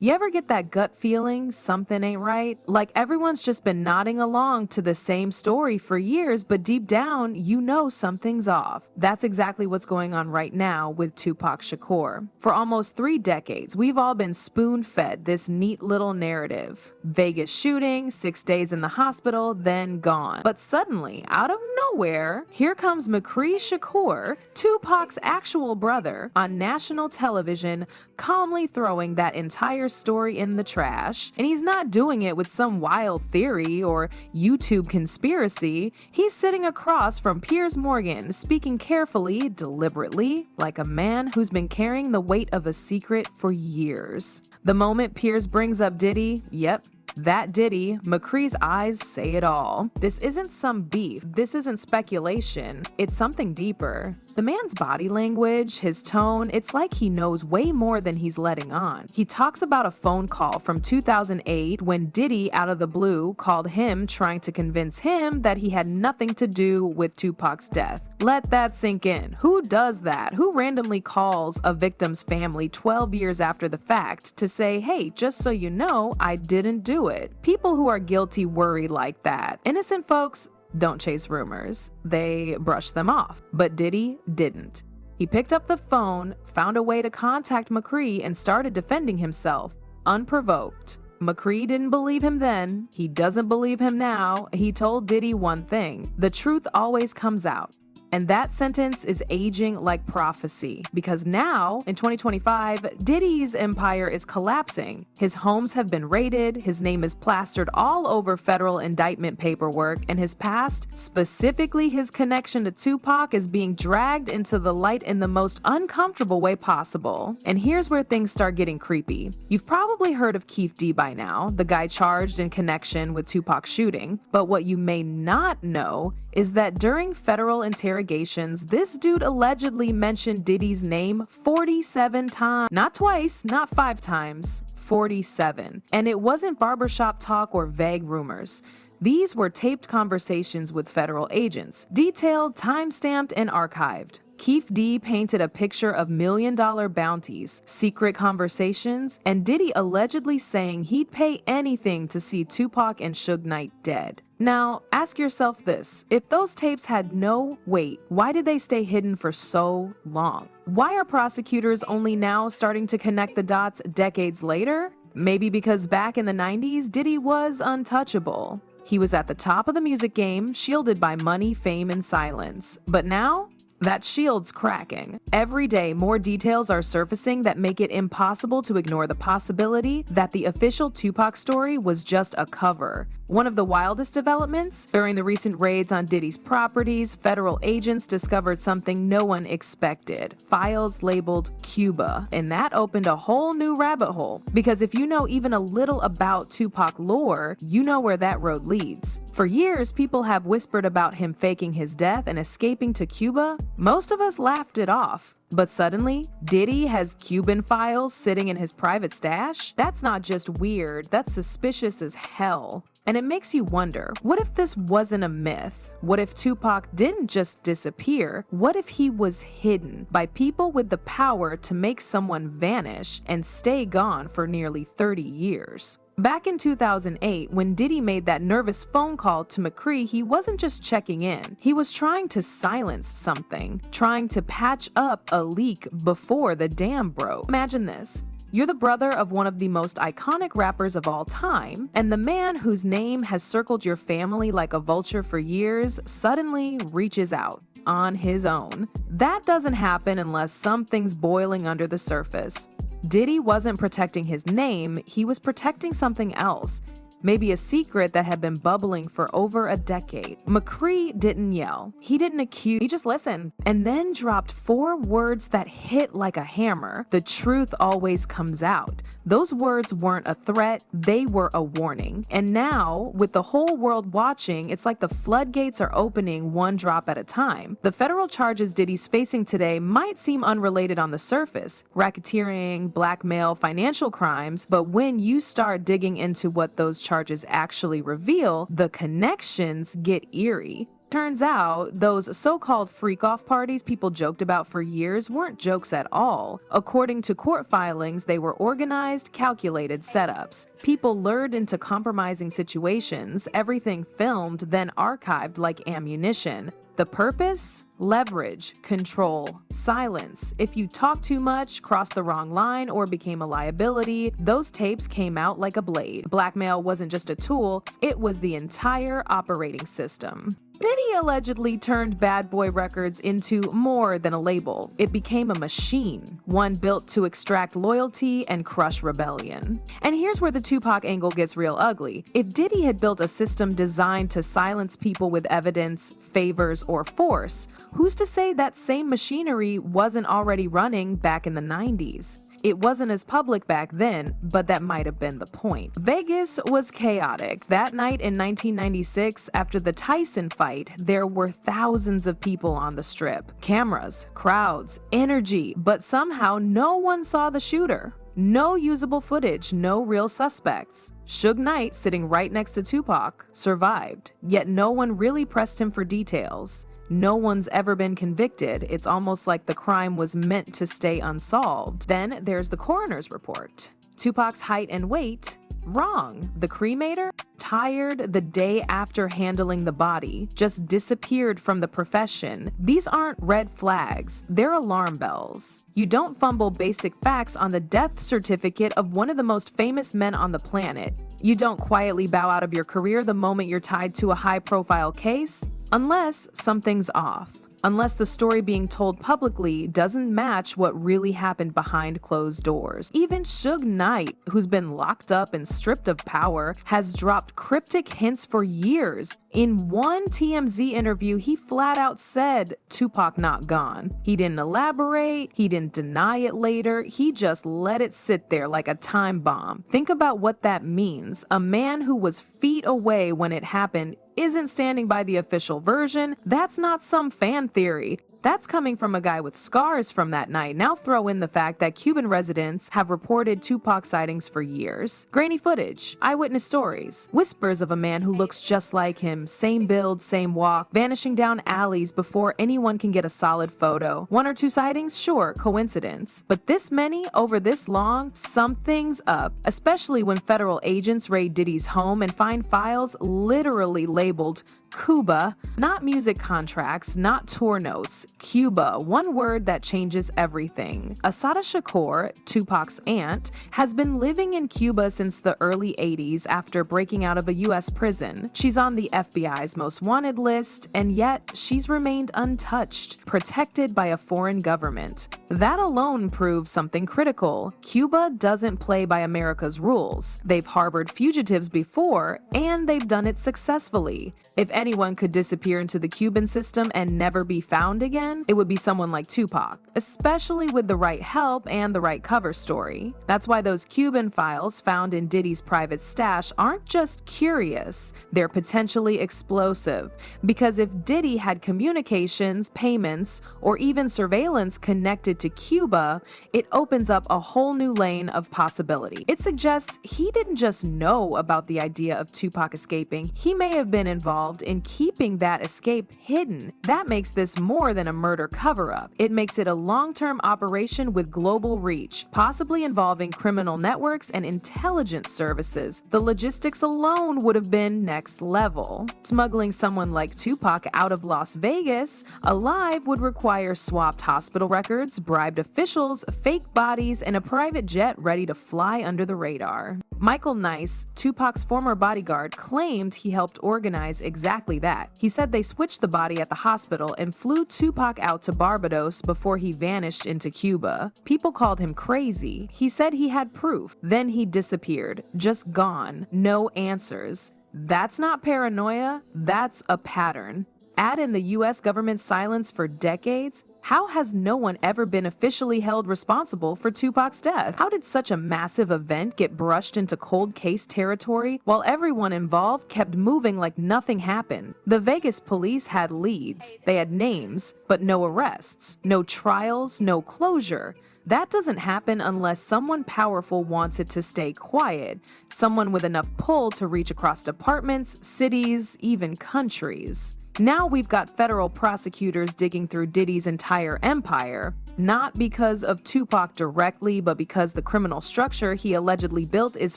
You ever get that gut feeling something ain't right? Like everyone's just been nodding along to the same story for years, but deep down, you know something's off. That's exactly what's going on right now with Tupac Shakur. For almost 3 decades, we've all been spoon-fed this neat little narrative. Vegas shooting, 6 days in the hospital, then gone. But suddenly, out of nowhere, here comes McCree Shakur, Tupac's actual brother, on national television, calmly throwing that entire story in the trash. And he's not doing it with some wild theory or YouTube conspiracy. He's sitting across from Piers Morgan, speaking carefully, deliberately, like a man who's been carrying the weight of a secret for years. The moment Piers brings up Diddy, yep, that Diddy, McCree's eyes say it all. This isn't some beef. This isn't speculation. It's something deeper. The man's body language, his tone, it's like he knows way more than he's letting on. He talks about a phone call from 2008 when Diddy, out of the blue, called him trying to convince him that he had nothing to do with Tupac's death. Let that sink in. Who does that? Who randomly calls a victim's family 12 years after the fact to say, hey, just so you know, I didn't do it? People who are guilty worry like that. Innocent folks don't chase rumors. They brush them off. But Diddy didn't. He picked up the phone, found a way to contact McCree, and started defending himself, unprovoked. McCree didn't believe him then. He doesn't believe him now. He told Diddy one thing: the truth always comes out. And that sentence is aging like prophecy, because now, in 2025, Diddy's empire is collapsing. His homes have been raided, his name is plastered all over federal indictment paperwork, and his past, specifically his connection to Tupac, is being dragged into the light in the most uncomfortable way possible. And here's where things start getting creepy. You've probably heard of Keith D by now, the guy charged in connection with Tupac's shooting, but what you may not know is that during federal interrogations, this dude allegedly mentioned Diddy's name 47 times. Not twice, not 5 times, 47. And it wasn't barbershop talk or vague rumors. These were taped conversations with federal agents, detailed, time-stamped, and archived. Keith D painted a picture of million-dollar bounties, secret conversations, and Diddy allegedly saying he'd pay anything to see Tupac and Suge Knight dead. Now, ask yourself this: if those tapes had no weight, why did they stay hidden for so long? Why are prosecutors only now starting to connect the dots decades later? Maybe because back in the 90s, Diddy was untouchable. He was at the top of the music game, shielded by money, fame, and silence. But now, that shield's cracking. Every day, more details are surfacing that make it impossible to ignore the possibility that the official Tupac story was just a cover. One of the wildest developments? During the recent raids on Diddy's properties, federal agents discovered something no one expected: files labeled Cuba. And that opened a whole new rabbit hole. Because if you know even a little about Tupac lore, you know where that road leads. For years, people have whispered about him faking his death and escaping to Cuba. Most of us laughed it off. But suddenly, Diddy has Cuban files sitting in his private stash? That's not just weird, that's suspicious as hell. And it makes you wonder, what if this wasn't a myth? What if Tupac didn't just disappear? What if he was hidden by people with the power to make someone vanish and stay gone for nearly 30 years? Back in 2008, when Diddy made that nervous phone call to McCree, he wasn't just checking in. He was trying to silence something, trying to patch up a leak before the dam broke. Imagine this. You're the brother of one of the most iconic rappers of all time, and the man whose name has circled your family like a vulture for years suddenly reaches out on his own. That doesn't happen unless something's boiling under the surface. Diddy wasn't protecting his name, he was protecting something else. Maybe a secret that had been bubbling for over a decade. McCree didn't yell. He didn't accuse. He just listened. And then dropped 4 words that hit like a hammer. The truth always comes out. Those words weren't a threat, they were a warning. And now, with the whole world watching, it's like the floodgates are opening one drop at a time. The federal charges Diddy's facing today might seem unrelated on the surface: racketeering, blackmail, financial crimes. But when you start digging into what those charges actually reveal, the connections get eerie. Turns out, those so-called freak-off parties people joked about for years weren't jokes at all. According to court filings, they were organized, calculated setups. People lured into compromising situations, everything filmed, then archived like ammunition. The purpose? Leverage, control, silence. If you talked too much, crossed the wrong line, or became a liability, those tapes came out like a blade. Blackmail wasn't just a tool, it was the entire operating system. Diddy allegedly turned Bad Boy Records into more than a label. It became a machine, one built to extract loyalty and crush rebellion. And here's where the Tupac angle gets real ugly. If Diddy had built a system designed to silence people with evidence, favors, or force, who's to say that same machinery wasn't already running back in the 90s? It wasn't as public back then, but that might have been the point. Vegas was chaotic. That night in 1996, after the Tyson fight, there were thousands of people on the strip. Cameras, crowds, energy, but somehow no one saw the shooter. No usable footage, no real suspects. Suge Knight, sitting right next to Tupac, survived, yet no one really pressed him for details. No one's ever been convicted. It's almost like the crime was meant to stay unsolved. Then there's the coroner's report. Tupac's height and weight? Wrong. The cremator? Tired the day after handling the body. Just disappeared from the profession. These aren't red flags. They're alarm bells. You don't fumble basic facts on the death certificate of one of the most famous men on the planet. You don't quietly bow out of your career the moment you're tied to a high-profile case. Unless something's off. Unless the story being told publicly doesn't match what really happened behind closed doors. Even Suge Knight, who's been locked up and stripped of power, has dropped cryptic hints for years. In one TMZ interview, he flat out said, "Tupac not gone." He didn't elaborate, he didn't deny it later, he just let it sit there like a time bomb. Think about what that means. A man who was feet away when it happened isn't standing by the official version. That's not some fan theory. That's coming from a guy with scars from that night. Now throw in the fact that Cuban residents have reported Tupac sightings for years. Grainy footage, eyewitness stories, whispers of a man who looks just like him, same build, same walk, vanishing down alleys before anyone can get a solid photo. One or two sightings? Sure, coincidence. But this many over this long? Something's up, especially when federal agents raid Diddy's home and find files literally labeled Cuba, not music contracts, not tour notes. Cuba, one word that changes everything. Assata Shakur, Tupac's aunt, has been living in Cuba since the early 80s after breaking out of a US prison. She's on the FBI's most wanted list, and yet she's remained untouched, protected by a foreign government. That alone proves something critical. Cuba doesn't play by America's rules. They've harbored fugitives before, and they've done it successfully. If anyone could disappear into the Cuban system and never be found again, it would be someone like Tupac, especially with the right help and the right cover story. That's why those Cuban files found in Diddy's private stash aren't just curious, they're potentially explosive. Because if Diddy had communications, payments, or even surveillance connected to Cuba, it opens up a whole new lane of possibility. It suggests he didn't just know about the idea of Tupac escaping, he may have been involved in keeping that escape hidden. That makes this more than a murder cover-up. It makes it a long-term operation with global reach, possibly involving criminal networks and intelligence services. The logistics alone would have been next level. Smuggling someone like Tupac out of Las Vegas alive would require swapped hospital records, bribed officials, fake bodies, and a private jet ready to fly under the radar. Michael Nice, Tupac's former bodyguard, claimed he helped organize exactly that. He said they switched the body at the hospital and flew Tupac out to Barbados before he vanished into Cuba. People called him crazy. He said he had proof. Then he disappeared. Just gone. No answers. That's not paranoia. That's a pattern. Add in the US government's silence for decades. How has no one ever been officially held responsible for Tupac's death? How did such a massive event get brushed into cold case territory while everyone involved kept moving like nothing happened? The Vegas police had leads, they had names, but no arrests, no trials, no closure. That doesn't happen unless someone powerful wants it to stay quiet, someone with enough pull to reach across departments, cities, even countries. Now we've got federal prosecutors digging through Diddy's entire empire, not because of Tupac directly, but because the criminal structure he allegedly built is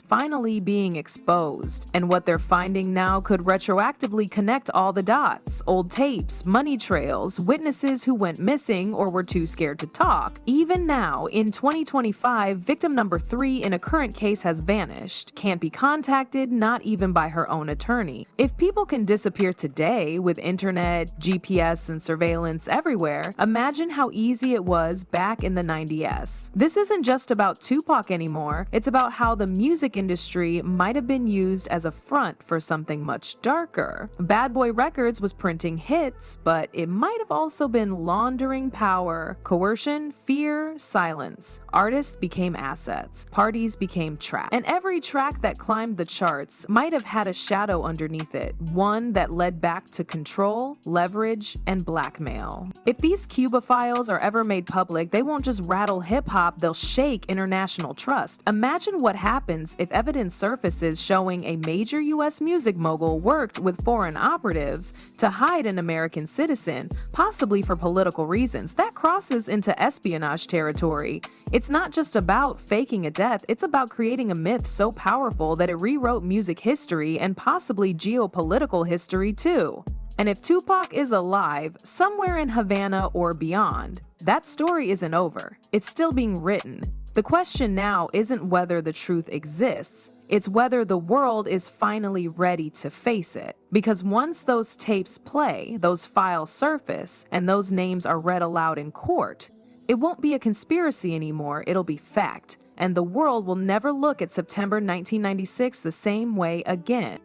finally being exposed. And what they're finding now could retroactively connect all the dots: old tapes, money trails, witnesses who went missing or were too scared to talk. Even now, in 2025, victim number 3 in a current case has vanished, can't be contacted, not even by her own attorney. If people can disappear today with internet, GPS, and surveillance everywhere, imagine how easy it was back in the 90s. This isn't just about Tupac anymore, it's about how the music industry might have been used as a front for something much darker. Bad Boy Records was printing hits, but it might have also been laundering power, coercion, fear, silence. Artists became assets, parties became traps, and every track that climbed the charts might have had a shadow underneath it, one that led back to control, leverage, and blackmail. If these Cuba files are ever made public, they won't just rattle hip-hop, they'll shake international trust. Imagine what happens if evidence surfaces showing a major US music mogul worked with foreign operatives to hide an American citizen, possibly for political reasons. That crosses into espionage territory. It's not just about faking a death, it's about creating a myth so powerful that it rewrote music history and possibly geopolitical history too. And if Tupac is alive, somewhere in Havana or beyond, that story isn't over. It's still being written. The question now isn't whether the truth exists, it's whether the world is finally ready to face it. Because once those tapes play, those files surface, and those names are read aloud in court, it won't be a conspiracy anymore, it'll be fact. And the world will never look at September 1996 the same way again.